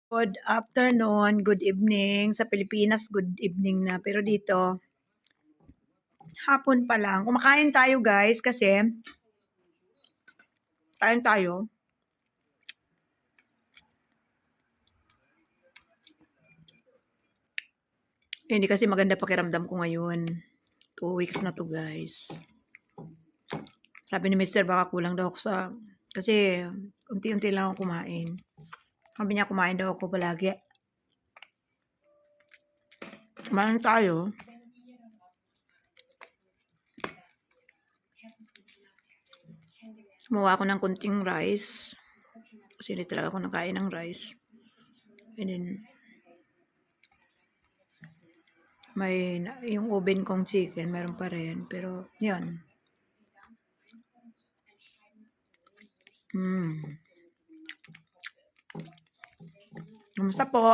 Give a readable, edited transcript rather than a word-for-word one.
Good afternoon, good evening. Sa Pilipinas, good evening na. Pero dito, hapon pa lang. Kumakain tayo guys kasi kain tayo. Hindi kasi maganda pakiramdam ko ngayon. 2 weeks na to guys. Sabi ni Mr. baka kulang daw ako sa... Kasi unti-unti lang ako kumain. Sabi niya kumain daw ako palagi. Kumain tayo. Gumawa ako ng kunting rice. Kasi hindi talaga ako nakain ng rice. And then, may yung oven kong chicken, meron pa rin. Pero, yun. Kamusta po?